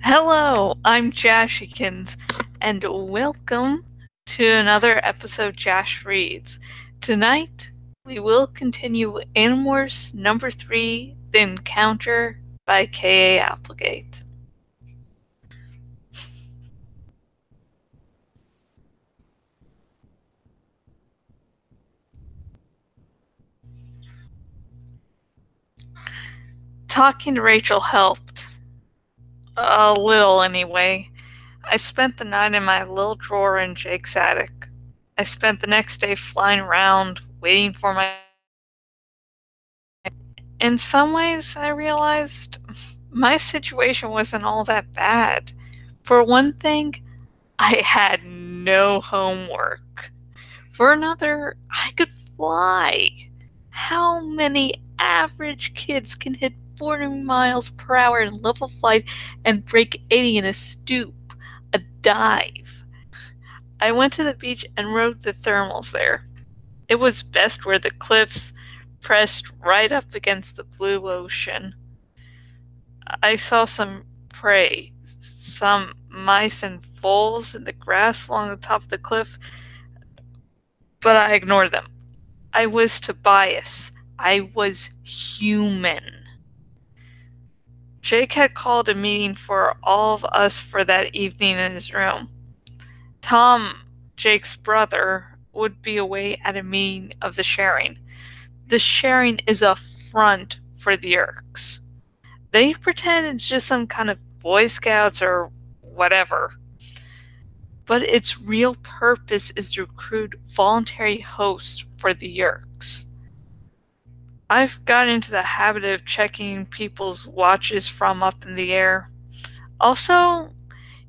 Hello, I'm Jashikins, and welcome to another episode Jash Reads. Tonight, we will continue Animorphs number 3, The Encounter by K.A. Applegate. Talking to Rachel helped. A little, anyway. I spent the night in my little drawer in Jake's attic. I spent the next day flying around, waiting for my. In some ways, I realized my situation wasn't all that bad. For one thing, I had no homework. For another, I could fly. How many average kids can hit 40 miles per hour in level flight and break 80 in a stoop, a dive? I went to the beach and rode the thermals there. It was best where the cliffs pressed right up against the blue ocean. I saw some prey, some mice and voles in the grass along the top of the cliff, but I ignored them. I was Tobias. I was human. Jake had called a meeting for all of us for that evening in his room. Tom, Jake's brother, would be away at a meeting of the sharing. The sharing is a front for the Yeerks. They pretend it's just some kind of Boy Scouts or whatever. But its real purpose is to recruit voluntary hosts for the Yeerks. I've got into the habit of checking people's watches from up in the air. Also,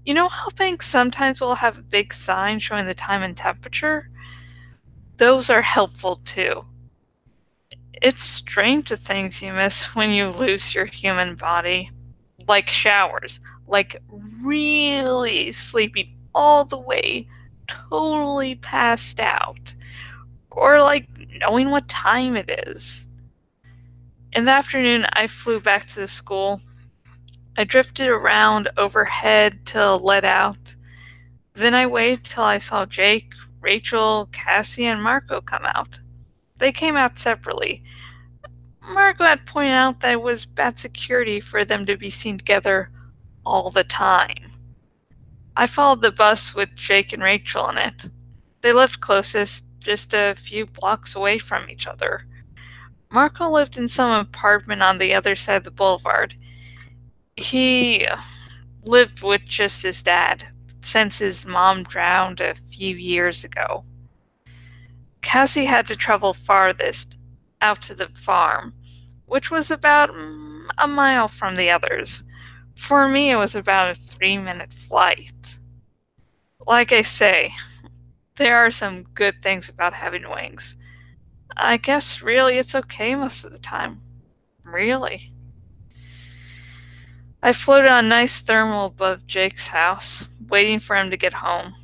you know how banks sometimes will have a big sign showing the time and temperature? Those are helpful too. It's strange the things you miss when you lose your human body. Like showers, like really sleeping all the way, totally passed out, or like knowing what time it is. In the afternoon, I flew back to the school. I drifted around overhead till let out. Then I waited till I saw Jake, Rachel, Cassie, and Marco come out. They came out separately. Marco had pointed out that it was bad security for them to be seen together all the time. I followed the bus with Jake and Rachel in it. They lived closest, just a few blocks away from each other. Marco lived in some apartment on the other side of the boulevard. He lived with just his dad, since his mom drowned a few years ago. Cassie had to travel farthest, out to the farm, which was about a mile from the others. For me, it was about a 3-minute flight. Like I say, there are some good things about having wings. I guess really it's okay most of the time. Really. I floated on nice thermal above Jake's house, waiting for him to get home.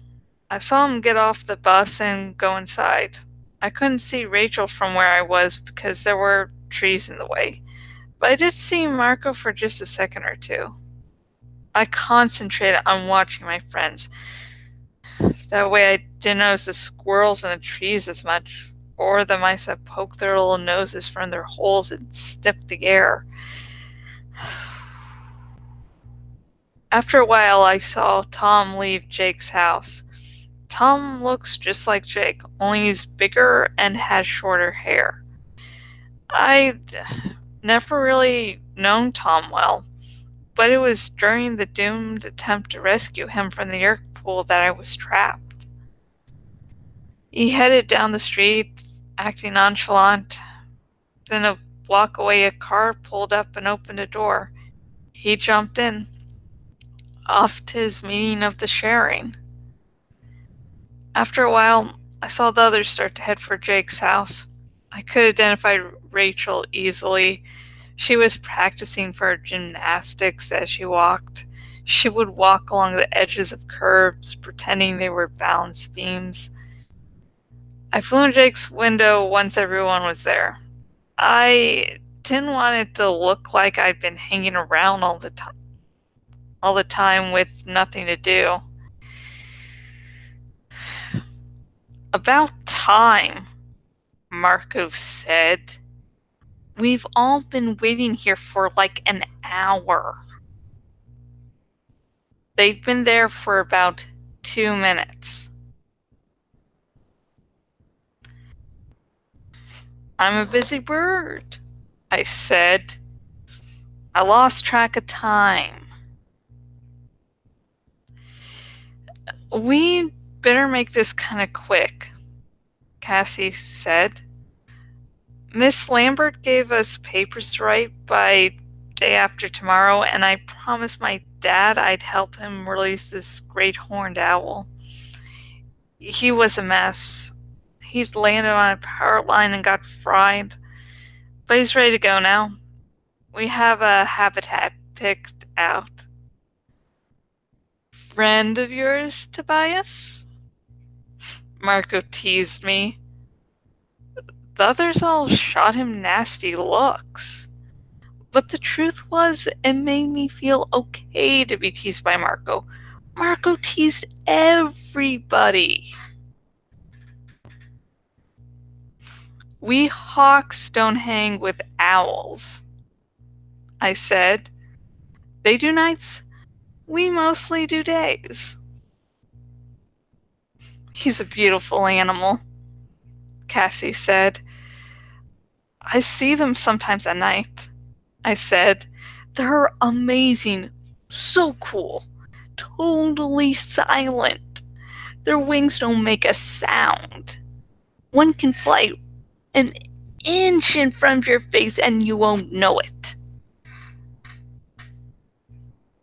I saw him get off the bus and go inside. I couldn't see Rachel from where I was because there were trees in the way, but I did see Marco for just a second or two. I concentrated on watching my friends. That way I didn't notice the squirrels in the trees as much, or the mice that poked their little noses from their holes and sniffed the air. After a while, I saw Tom leave Jake's house. Tom looks just like Jake, only he's bigger and has shorter hair. I'd never really known Tom well, but it was during the doomed attempt to rescue him from the Yeerk pool that I was trapped. He headed down the street, acting nonchalant. Then a block away, a car pulled up and opened a door. He jumped in, off to his meeting of the sharing. After a while, I saw the others start to head for Jake's house. I could identify Rachel easily. She was practicing for her gymnastics as she walked. She would walk along the edges of curbs, pretending they were balance beams. I flew in Jake's window once everyone was there. I didn't want it to look like I'd been hanging around all the time. all the time with nothing to do. About time, Marco said. We've all been waiting here for like an hour. They'd been there for about 2 minutes. I'm a busy bird, I said. I lost track of time. We better make this kind of quick, Cassie said. Miss Lambert gave us papers to write by day after tomorrow, and I promised my dad I'd help him release this great horned owl. He was a mess. He'd landed on a power line and got fried, but he's ready to go now. We have a habitat picked out. Friend of yours, Tobias? Marco teased me. The others all shot him nasty looks. But the truth was, it made me feel okay to be teased by Marco. Marco teased everybody. We hawks don't hang with owls, I said. They do nights. We mostly do days. He's a beautiful animal, Cassie said. I see them sometimes at night, I said. They're amazing, so cool, totally silent. Their wings don't make a sound. One can fly an inch in front of your face and you won't know it.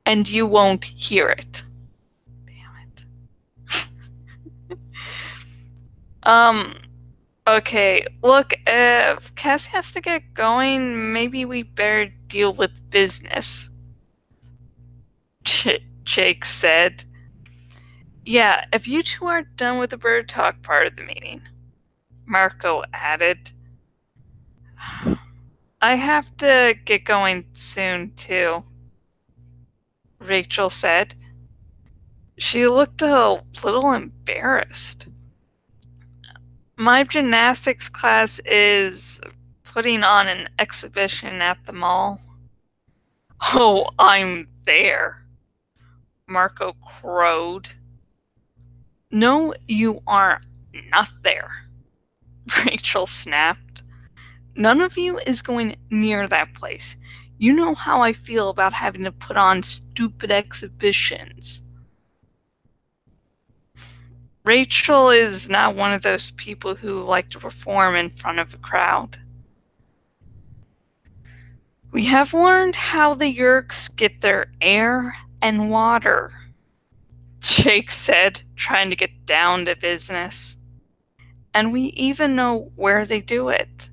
And you won't hear it. Damn it. Okay, look, if Cassie has to get going, maybe we better deal with business, Jake said. Yeah, if you two are done with the bird talk part of the meeting, Marco added. I have to get going soon, too, Rachel said. She looked a little embarrassed. My gymnastics class is putting on an exhibition at the mall. Oh, I'm there, Marco crowed. No, you are not there, Rachel snapped. None of you is going near that place. You know how I feel about having to put on stupid exhibitions. Rachel is not one of those people who like to perform in front of a crowd. We have learned how the Yeerks get their air and water, Jake said, trying to get down to business. And we even know where they do it.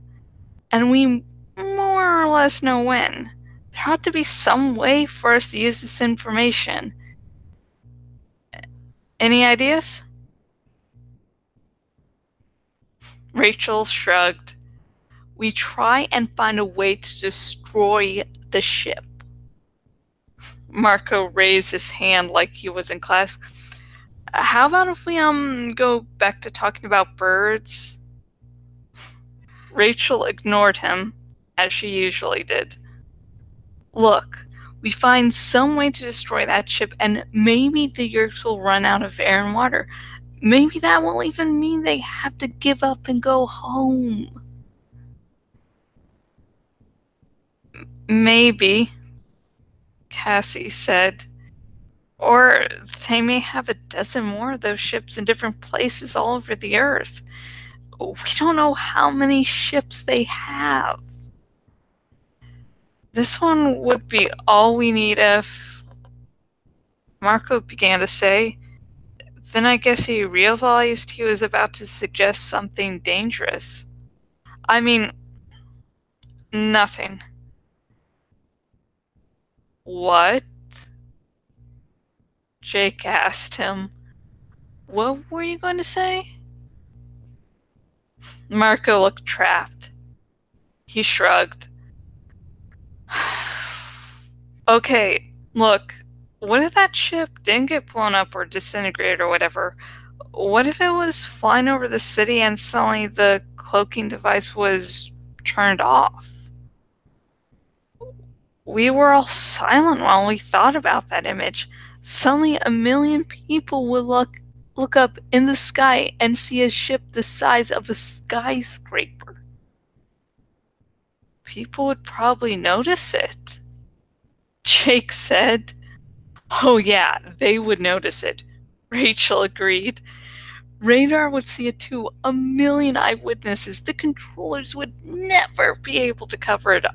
And we more or less know when. There ought to be some way for us to use this information. Any ideas? Rachel shrugged. We try and find a way to destroy the ship. Marco raised his hand like he was in class. How about if we go back to talking about birds? Rachel ignored him, as she usually did. Look, we find some way to destroy that ship, and maybe the Yeerks will run out of air and water. Maybe that will even mean they have to give up and go home. Maybe, Cassie said. Or they may have a dozen more of those ships in different places all over the earth. We don't know how many ships they have. This one would be all we need if... Marco began to say. Then I guess he realized he was about to suggest something dangerous. I mean, nothing. What? Jake asked him. What were you going to say? Marco looked trapped. He shrugged. Okay, look, What if that ship didn't get blown up or disintegrated or whatever? What if it was flying over the city and suddenly the cloaking device was turned off? We were all silent while we thought about that image. Suddenly, a million people would look up in the sky and see a ship the size of a skyscraper. People would probably notice it. Jake said, "Oh, yeah, they would notice it." Rachel agreed. Radar would see it too. A million eyewitnesses. The controllers would never be able to cover it up.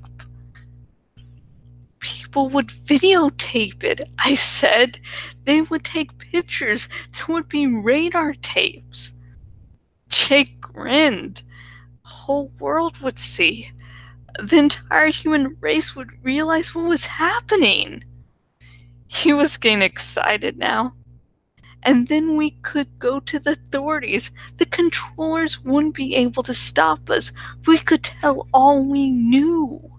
People would videotape it, I said. They would take pictures. There would be radar tapes. Jake grinned. The whole world would see. The entire human race would realize what was happening. He was getting excited now. And then we could go to the authorities. The controllers wouldn't be able to stop us. We could tell all we knew.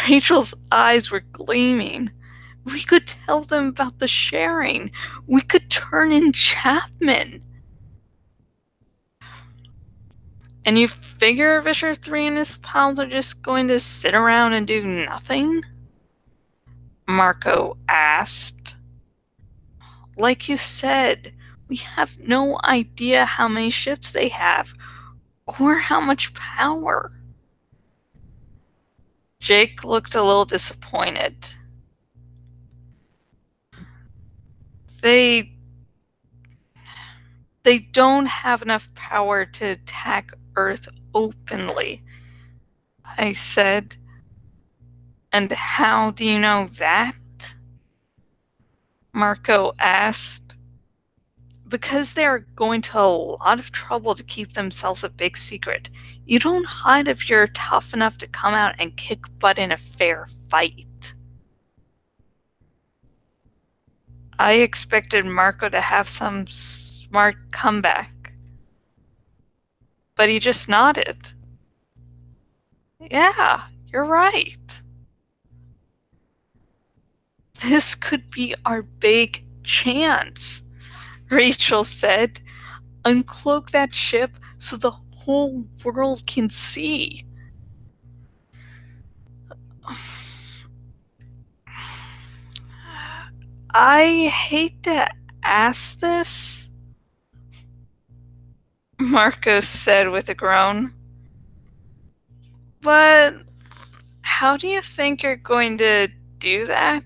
Rachel's eyes were gleaming. We could tell them about the sharing. We could turn in Chapman. And you figure Vischer 3 and his pals are just going to sit around and do nothing? Marco asked. Like you said, we have no idea how many ships they have, or how much power. Jake looked a little disappointed. They don't have enough power to attack Earth openly, I said. And how do you know that? Marco asked. Because they're going to a lot of trouble to keep themselves a big secret. You don't hide if you're tough enough to come out and kick butt in a fair fight. I expected Marco to have some smart comeback. But he just nodded. Yeah, you're right. This could be our big chance, Rachel said. Uncloak that ship so the whole world can see. I hate to ask this, Marco said with a groan. But how do you think you're going to do that?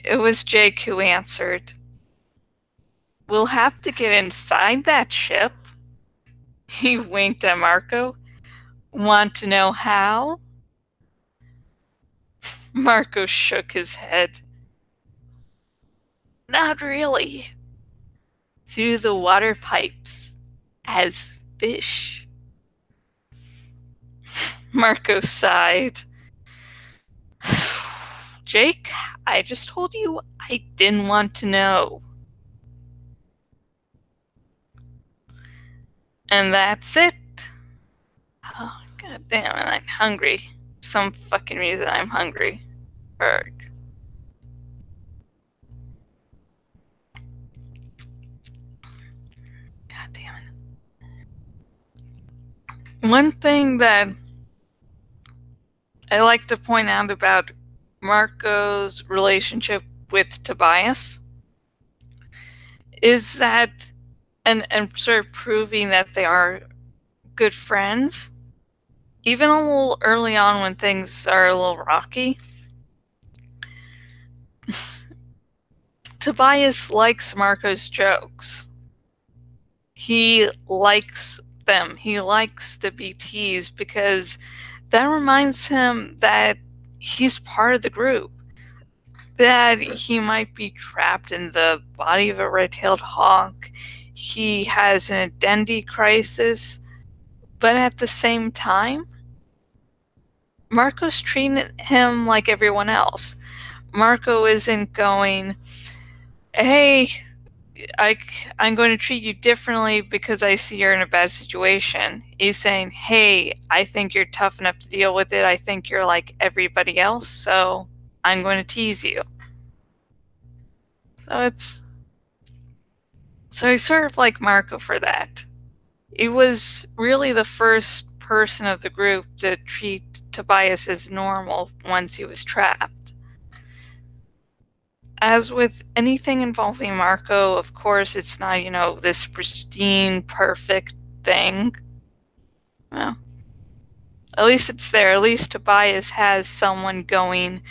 It was Jake who answered. We'll have to get inside that ship. He winked at Marco. Want to know how? Marco shook his head. Not really. Through the water pipes, as fish. Marco sighed. Jake, I just told you I didn't want to know. And that's it. Oh, god damn it, I'm hungry. For some fucking reason I'm hungry. Berg. God damn it. One thing that I like to point out about Marco's relationship with Tobias is that, and sort of proving that they are good friends, even a little early on when things are a little rocky. Tobias likes Marco's jokes. He likes them. He likes to be teased because that reminds him that he's part of the group. That he might be trapped in the body of a red-tailed hawk. He has an identity crisis. But at the same time, Marco's treating him like everyone else. Marco isn't going, hey, I'm going to treat you differently because I see you're in a bad situation. He's saying, hey, I think you're tough enough to deal with it. I think you're like everybody else, so I'm going to tease you. So I sort of like Marco for that. He was really the first person of the group to treat Tobias as normal once he was trapped. As with anything involving Marco, of course, it's not, this pristine, perfect thing. Well, at least it's there. At least Tobias has someone going,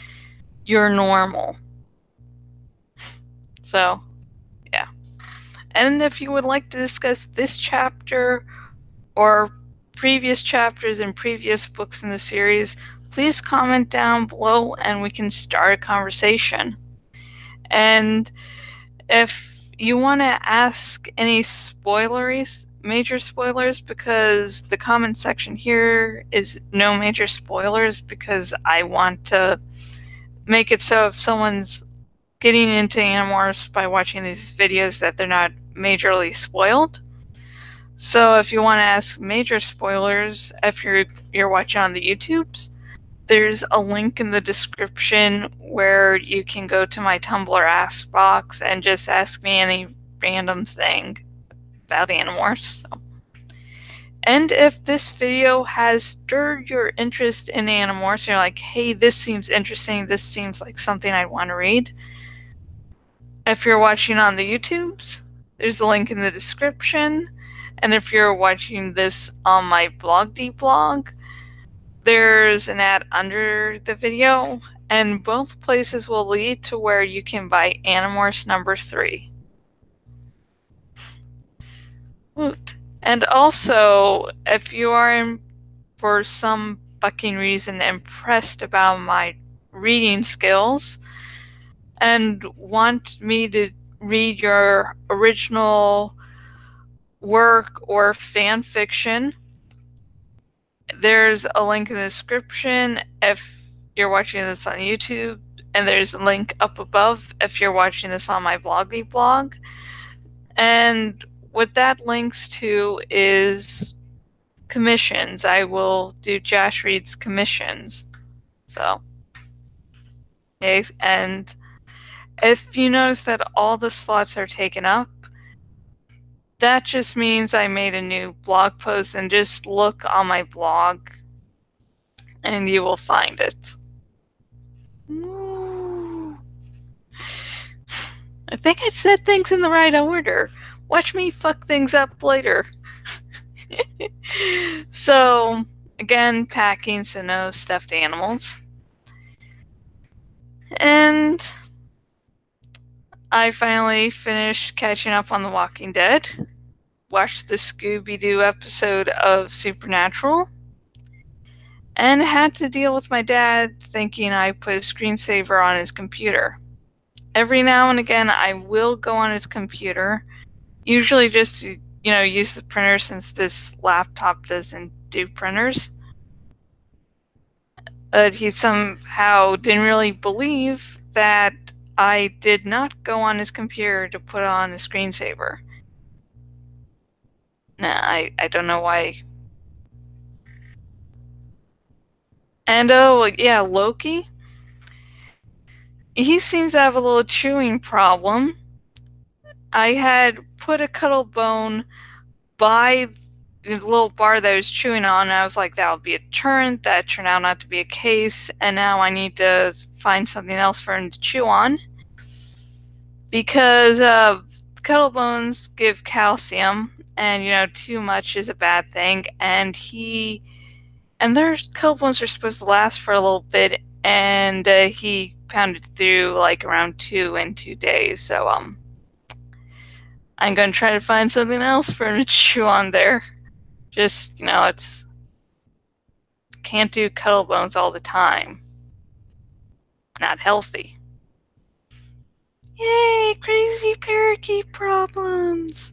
"You're normal." So, yeah. And if you would like to discuss this chapter or previous chapters in previous books in the series, please comment down below and we can start a conversation. And if you want to ask any major spoilers, because the comment section here is no major spoilers, because I want to make it so if someone's getting into Animorphs by watching these videos that they're not majorly spoiled. So if you want to ask major spoilers, if you're watching on the YouTubes, there's a link in the description where you can go to my Tumblr Ask box and just ask me any random thing about Animorphs. So. And if this video has stirred your interest in Animorphs, you're like, hey, this seems interesting, this seems like something I'd want to read. If you're watching on the YouTubes, there's a link in the description. And if you're watching this on my blog blog, there's an ad under the video, and both places will lead to where you can buy Animorphs number 3. Woot. And also, if you are for some fucking reason impressed about my reading skills and want me to read your original work or fan fiction, there's a link in the description if you're watching this on YouTube, and there's a link up above if you're watching this on my blog. And what that links to is commissions. I will do Jash Reads commissions. So, okay, and if you notice that all the slots are taken up, that just means I made a new blog post, and just look on my blog and you will find it. Ooh. I think I said things in the right order. Watch me fuck things up later. So, again, packing, so no stuffed animals. And I finally finished catching up on The Walking Dead. Watched the Scooby-Doo episode of Supernatural. And had to deal with my dad thinking I put a screensaver on his computer. Every now and again, I will go on his computer, usually just to, use the printer since this laptop doesn't do printers. But he somehow didn't really believe that I did not go on his computer to put on a screensaver. Nah, I don't know why. And oh, yeah, Loki. He seems to have a little chewing problem. I had put a cuddle bone by the little bar that I was chewing on, and I was like, that would be a turn. That turned out not to be a case, and now I need to find something else for him to chew on. Because cuddle bones give calcium, and too much is a bad thing, and their cuddle bones are supposed to last for a little bit, and he pounded through like around 2 in 2 days, so I'm gonna try to find something else for him to chew on there. Just, it's can't do cuddle bones all the time. Not healthy. Yay, crazy parakeet problems!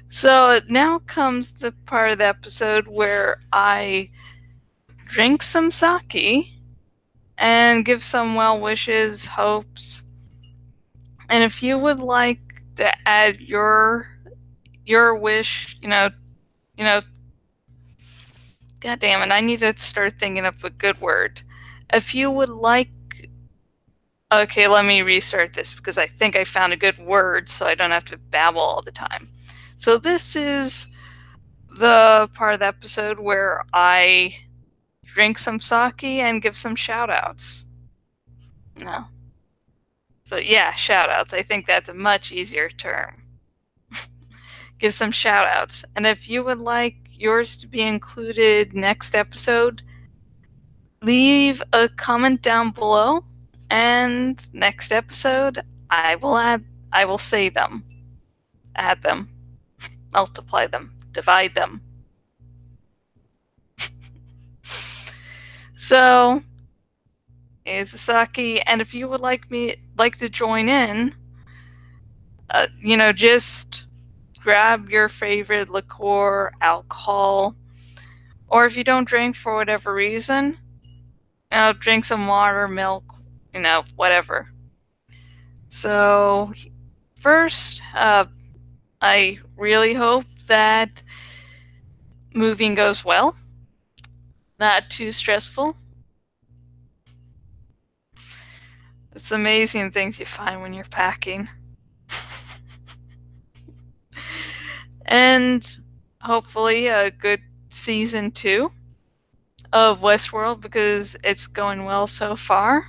So now comes the part of the episode where I drink some sake and give some well wishes, hopes. And if you would like to add your wish, God damn it, I need to start thinking up a good word. If you would like Okay, let me restart this because I think I found a good word so I don't have to babble all the time. So this is the part of the episode where I drink some sake and give some shout outs. No. So yeah, shout outs. I think that's a much easier term. Give some shout outs. And if you would like yours to be included next episode, leave a comment down below, and next episode I will say them, add them, multiply them, divide them. So is Sasaki, and if you would like to join in, just grab your favorite liqueur, alcohol, or if you don't drink for whatever reason, drink some water, milk, whatever. So first, I really hope that moving goes well, not too stressful. It's amazing things you find when you're packing. And hopefully a good season 2 of Westworld, because it's going well so far.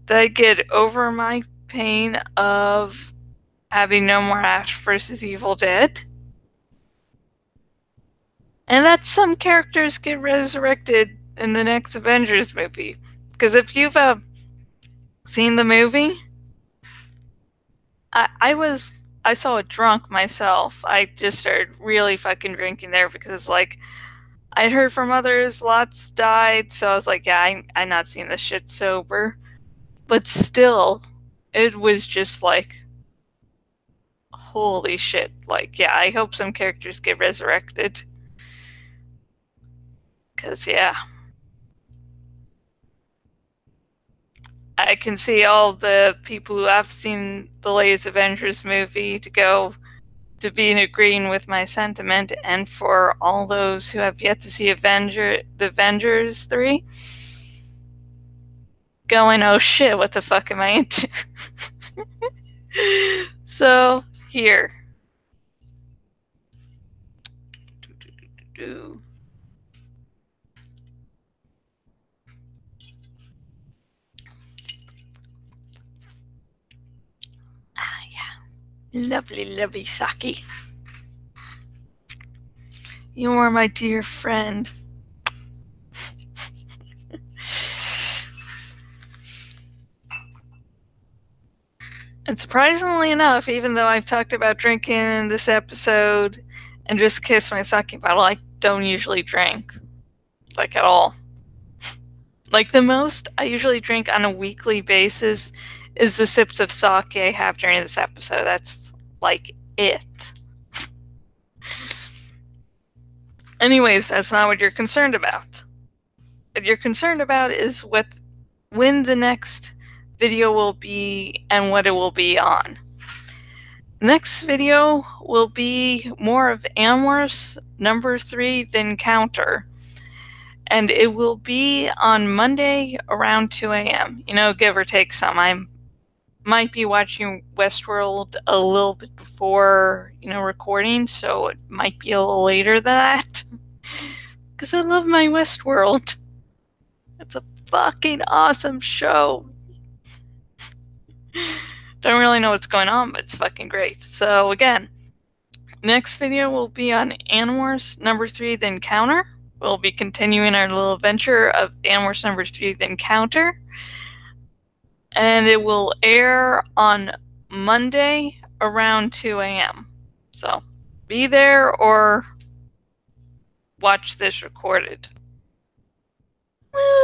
That I get over my pain of having no more Ash versus Evil Dead. And that some characters get resurrected in the next Avengers movie. Because if you've seen the movie, I saw it drunk myself. I just started really fucking drinking there because like I'd heard from others, lots died, so I was like, yeah, I'm not seeing this shit sober. But still, it was just like, holy shit. Like, yeah, I hope some characters get resurrected. Because, yeah. I can see all the people who have seen the latest Avengers movie to be in agreeing with my sentiment, and for all those who have yet to see the Avengers 3, going, oh shit, what the fuck am I into? So, here. Ah, yeah. Lovely, lovely sake. You are my dear friend. And surprisingly enough, even though I've talked about drinking in this episode and just kissed my sake bottle, I don't usually drink. Like, at all. Like, the most I usually drink on a weekly basis is the sips of sake I have during this episode. That's, like, it. Anyways, that's not what you're concerned about. What you're concerned about is when the next video will be and what it will be on. Next video will be more of Animorphs number 3, The Encounter. And it will be on Monday around 2 a.m. Give or take some. I might be watching Westworld a little bit before, recording, so it might be a little later than that. Because I love my Westworld. It's a fucking awesome show. Don't really know what's going on, but it's fucking great. So again, next video will be on Animorphs number 3, The Encounter. We'll be continuing our little adventure of Animorphs number 3, The Encounter. And it will air on Monday around 2 a.m. So be there or watch this recorded. Woo!